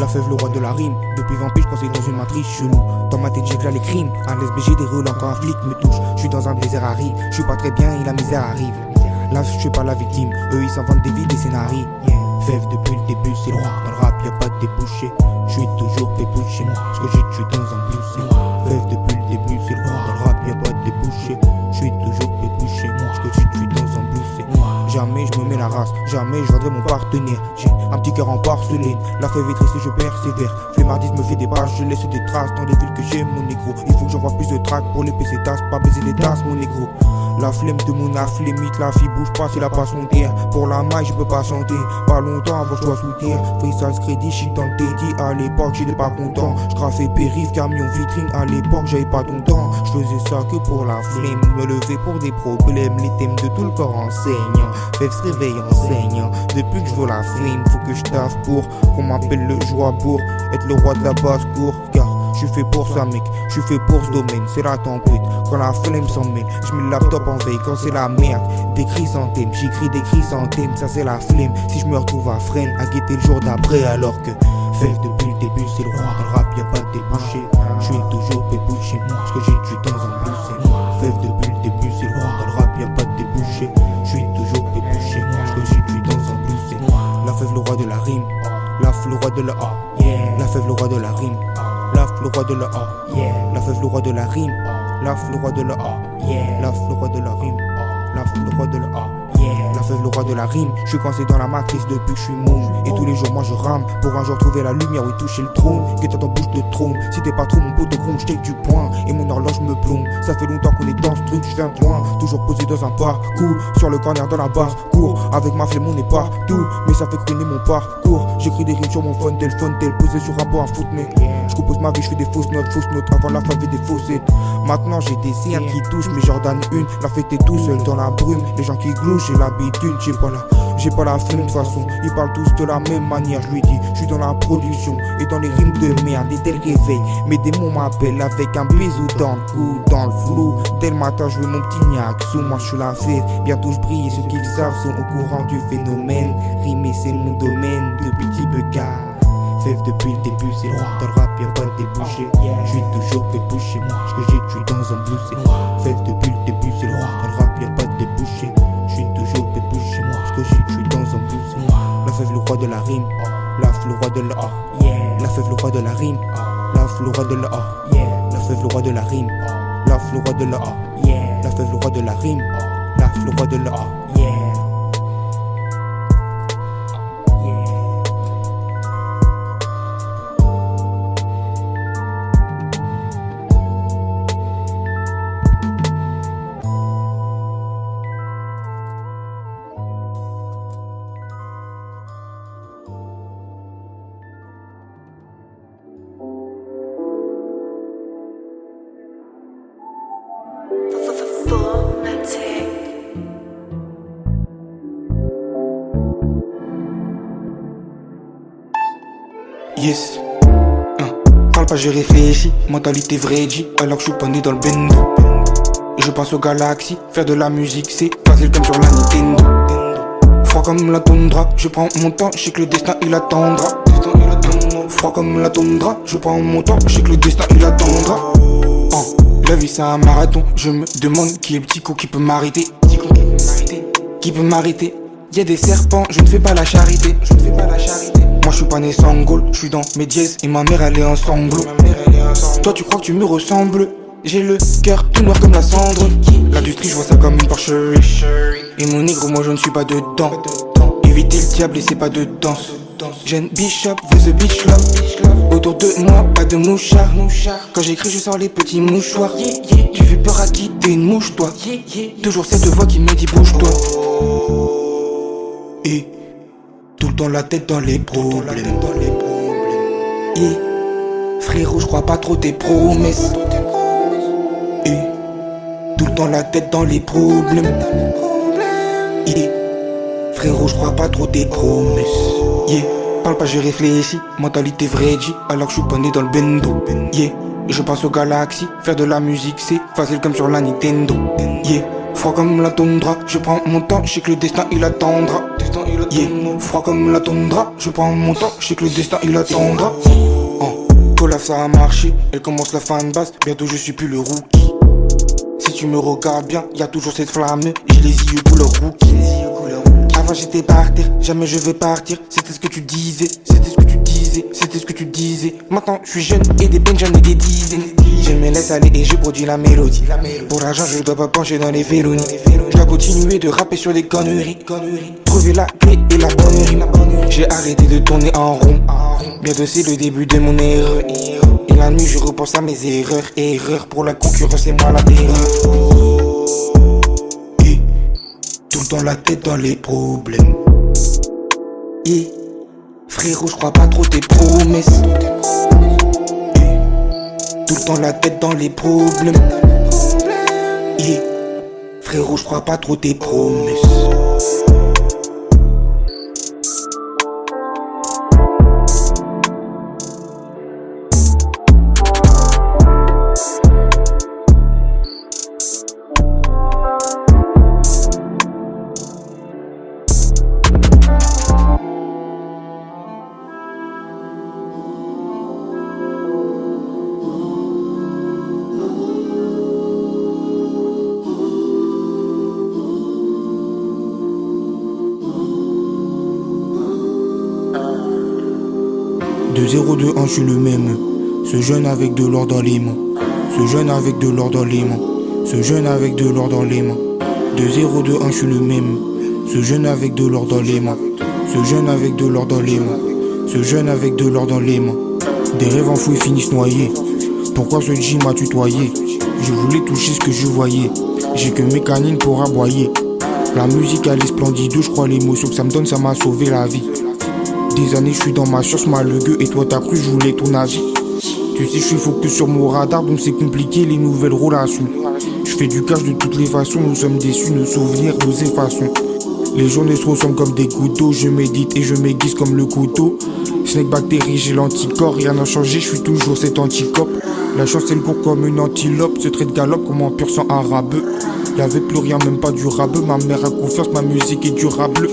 La fève, le roi de la rime. Depuis 20 piges, je pensais dans une matrice chelou. Dans ma tête, j'éclate les crimes. À l'SBG, des relents quand un flic me touche. Je suis dans un désert aride. Je suis pas très bien et la misère arrive. Là, je suis pas la victime. Eux, ils s'inventent des vies, des scénarios. Fève, depuis le début, c'est le roi. Dans le rap, y'a pas de débouché. Je suis toujours pépouché. Ce que j'ai tué dans un blouset. Fève, depuis le début, c'est le roi. Dans le rap, y'a pas de débouché. Je suis toujours pépouché. Ce que j'ai tué dans un blouset. Jamais je me mets la race, jamais je vendrai mon partenaire. J'ai un petit cœur en porcelaine, la fève est triste et je persévère. Flemmardise me fait des pages, je laisse des traces dans les villes que j'aime mon négro. Il faut que j'envoie plus de tracks pour les PC tasses, pas baiser des tasses mon négro. La flemme de mon afflémite, la fille bouge pas, c'est la pas son terre. Pour la maille, je peux pas chanter, pas longtemps avant que je sois sous terre. Freestyle crédit, shit dans le teddy, à l'époque j'étais pas content. Je graffais périph, camion vitrine, à l'époque j'avais pas ton temps. Je faisais ça que pour la flemme, me lever pour des problèmes. Les thèmes de tout le corps enseignant, fève se réveille enseignant. Depuis que je veux la flemme, faut que je taffe pour qu'on m'appelle le joie pour être le roi de la basse-cour. Car je suis fait pour ça mec, je suis fait pour ce domaine, c'est la tempête. Quand la flemme s'en mêle, je mets le laptop en veille quand c'est la merde. Des chrysanthèmes, j'écris des chrysanthèmes, ça c'est la flemme. Si je me retrouve à Fresnes, à guetter le jour d'après alors que fève depuis le début c'est le roi. Dans le rap y'a pas de débouché, je suis toujours pépouché. Ce que j'ai tué dans un blouset. Fève depuis le début c'est le roi. Dans le rap y'a pas de débouché, je suis toujours pépouché. Ce que j'ai tué dans un blouset. La fève le roi de la rime, la fève le roi de la A. La fève le roi de la rime, la fève le roi de la A. La fève le roi de la rime, la fève le roi de la A. La fève le roi de la rime, la fève le roi de la A. La fève le roi de la rime, je suis coincé dans la matrice depuis que je suis môme. Et tous les jours moi je rame pour un jour trouver la lumière et toucher le trône. Que t'as ton bouche de trône, si t'es pas trop mon pote de chrome, j't'ai du poing. Et mon horloge me plombe, ça fait longtemps qu'on est dans ce truc, j'viens de loin. Toujours posé dans un parcours, sur le corner dans la basse cour. Avec ma flemme on est partout, mais ça fait ruiner mon parcours. J'écris des rimes sur mon phone tel posé sur un pot à foot mais je compose ma vie, je fais des fausses notes avant la faveur des faussettes. Maintenant j'ai des cernes qui touchent, mais Jordan 1, la fête est tout seul dans la brume. Les gens qui glouchent, j'ai l'habitude, j'ai pas la flemme de façon. Ils parlent tous de la même manière, je lui dis, je suis dans la production et dans les rimes de merde. Et dès le réveil, mes démons m'appellent avec un bisou dans le cou, dans le flou. Dès le matin, je veux mon petit niaque sous moi, je suis la fête. Bientôt je brille et ceux qui le savent sont au courant du phénomène. Rimer c'est mon domaine depuis petit beca. Fève depuis le début, c'est le roi. Dans le rap y'a pas de débouché, je suis toujours pépouché. Ce que j'ai tué dans un blouset. Fève depuis le début, c'est le roi. Dans le rap y'a pas de débouché, je suis toujours pépouché. Ce que j'ai tué dans un blouset. La fève le roi de la rime, la fève le roi de la A. La fève le roi de la rime, la fève le roi de la A. La fève le roi de la rime, la fève le roi de la A. La fève le roi de la rime, la fève le roi de la A. Yes, parle pas, j'ai réfléchi, mentalité vraie G, alors que je suis pas né dans le bendo. Je pense aux galaxies, faire de la musique c'est facile comme sur la Nintendo. Froid comme la toundra, je prends mon temps, je sais que le destin il attendra. Froid comme la toundra, je prends mon temps, je sais que le destin il attendra. La vie c'est un marathon, je me demande qui est le petit con qui peut m'arrêter. Qui peut m'arrêter? Y'a des serpents, je ne fais pas la charité. Moi je suis pas né sans goal, je suis dans mes dièses et ma mère elle est en sanglots. Toi tu crois que tu me ressembles? J'ai le cœur tout noir comme la cendre. L'industrie je vois ça comme une porcherie. Et mon négro moi je ne suis pas dedans. Éviter le diable et c'est pas de danse. Jeune Bishop veut the bitch love. Autour de moi pas de mouchard. Quand j'écris je sors les petits mouchoirs. Tu fais peur à qui? T'es une mouche toi. Toujours cette voix qui me dit bouge-toi. Et tout le temps la tête dans les problèmes. Et frérot je crois pas trop tes promesses. Et tout le temps la tête dans les problèmes. Et frérot je crois pas trop tes promesses. Yeah, parle pas j'ai réfléchi, mentalité vraie G, alors que je suis pas né dans le bendo. Yeah, je pense aux galaxies, faire de la musique c'est facile comme sur la Nintendo. Yeah, Froid comme la toundra, je prends mon temps, je sais que le destin il attendra. Yeah. Froid comme la toundra, je prends mon temps, je sais que le destin il attendra. Colaf ça a marché, elle commence la fan basse, bientôt je suis plus le rookie. Si tu me regardes bien, y'a toujours cette flamme, j'ai les yeux couleur rookie. Avant j'étais par terre, jamais je vais partir, c'était ce que tu disais, c'était ce que tu disais, c'était ce que tu disais. Maintenant je suis jeune et des peines j'en ai des dizaines. Je me laisse aller et je produis la mélodie. Pour l'argent je dois pas pencher dans les félonies. Je dois continuer de rapper sur des conneries. Trouver la clé et la bonne rime. J'ai arrêté de tourner en rond. Bientôt c'est le début de mon erreur. Et la nuit je repense à mes erreurs. Erreur pour la concurrence et moi la terreur. Et tout le temps la tête dans les problèmes. Et frérot je crois pas trop tes promesses. Tout le temps la tête dans les problèmes. Yeah. Frérot, je crois pas trop tes promesses. 2-0-2-1, je suis le même. Ce jeune avec de l'or dans les mains. Ce jeune avec de l'or dans les mains. Ce jeune avec de l'or dans les mains. 2-0-2-1, je suis le même. Ce jeune avec de l'or dans les mains. Ce jeune avec de l'or dans les mains. Ce jeune avec de l'or dans les mains. Des rêves enfouis finissent noyés. Pourquoi ce G m'a tutoyé? Je voulais toucher ce que je voyais. J'ai que mes canines pour aboyer. La musique elle est splendide, je crois l'émotion que ça me donne, ça m'a sauvé la vie. Des années je suis dans ma source, ma legueux, et toi t'as cru je voulais ton avis. Tu sais je suis focus sur mon radar, donc c'est compliqué les nouvelles relations. Je fais du cash de toutes les façons, nous sommes déçus, nos souvenirs nous effaçons. Les journées se ressemblent comme des gouttes d'eau, je médite et je m'aiguise comme le couteau. Snake bactérie, j'ai l'anticorps, rien n'a changé, je suis toujours cet anticorps. La chance elle court comme une antilope, ce trait de galope comme un pur sang arabeux. Y'avait plus rien, même pas du rabeux, ma mère a confiance, ma musique est durable.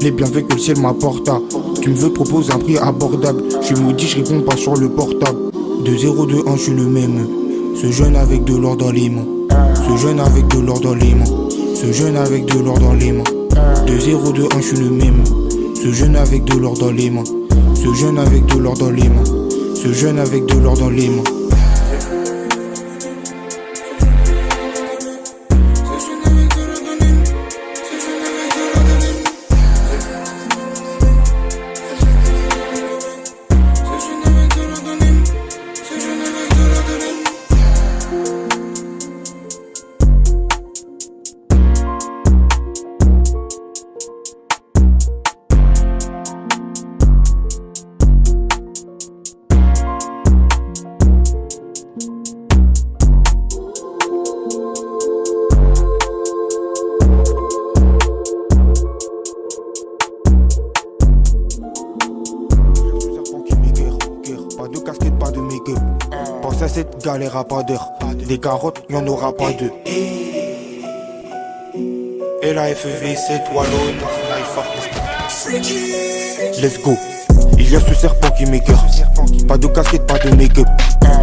Les bienfaits que le ciel m'apporta. Tu me veux proposer un prix abordable. Je suis maudit, je réponds pas sur le portable. 2-0-2-1, je suis le même. Ce jeune avec de l'or dans les mains. Ce jeune avec de l'or dans les mains. Ce jeune avec de l'or dans les mains. 2-0-2-1, je suis le même. Ce jeune avec de l'or dans les mains. Ce jeune avec de l'or dans les mains. Ce jeune avec de l'or dans les mains. Pas de casquette, pas de make-up. Pense à cette galère à pas d'heure. Des carottes, y'en aura pas deux. Et la FEV7 wallonne. Let's go. Il y a ce serpent qui m'écoeure. Pas de casquette, pas de make-up.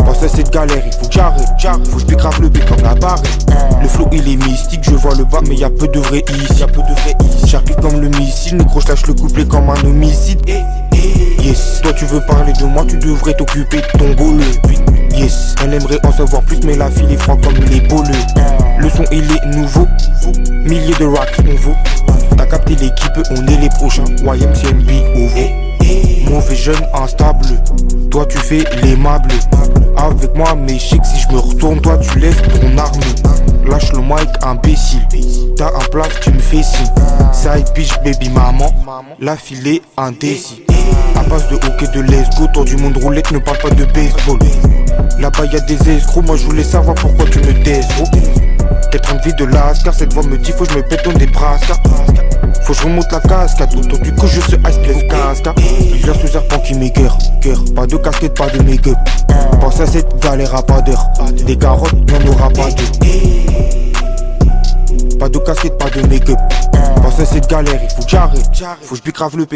Pense à cette galère, il faut que j'arrête. Faut que je grave le beat comme la barre. Le flow il est mystique, je vois le bas, mais y a peu de vrai ici. J'arrive comme le missile, négro je lâche le couplet comme un homicide. Yes, toi tu veux parler de moi, tu devrais t'occuper de ton boulot. Yes, elle aimerait en savoir plus, mais la fille est froide comme les boleux. Le son il est nouveau, milliers de racks on vaut. T'as capté l'équipe, on est les prochains. YMCMB au V. Mauvais jeune instable, toi tu fais l'aimable. Avec moi mes chics, si je me retourne, toi tu lèves ton arme. Lâche le mic imbécile, t'as un plat, tu me fais signe. Side bitch baby maman, la filée indécis. À base de hockey de let's go, tour du monde roulette, ne parle pas de baseball. Là-bas y'a des escrocs, moi je voulais savoir pourquoi tu me taises gros. T'es train de vie de lascar, cette voix me dit faut que je me pétonne des brascas. Faut que je remonte la cascade, autour du cou je suis ice plus casca. Je viens sous serpent qui m'écoeure, pas de casquette, pas de make-up. Pense à cette galère à pas d'heure, des carottes, y'en aura pas deux. Pas de casquette, pas de make-up. Pense à cette galère, il faut que j'arrête, faut que je bicrave le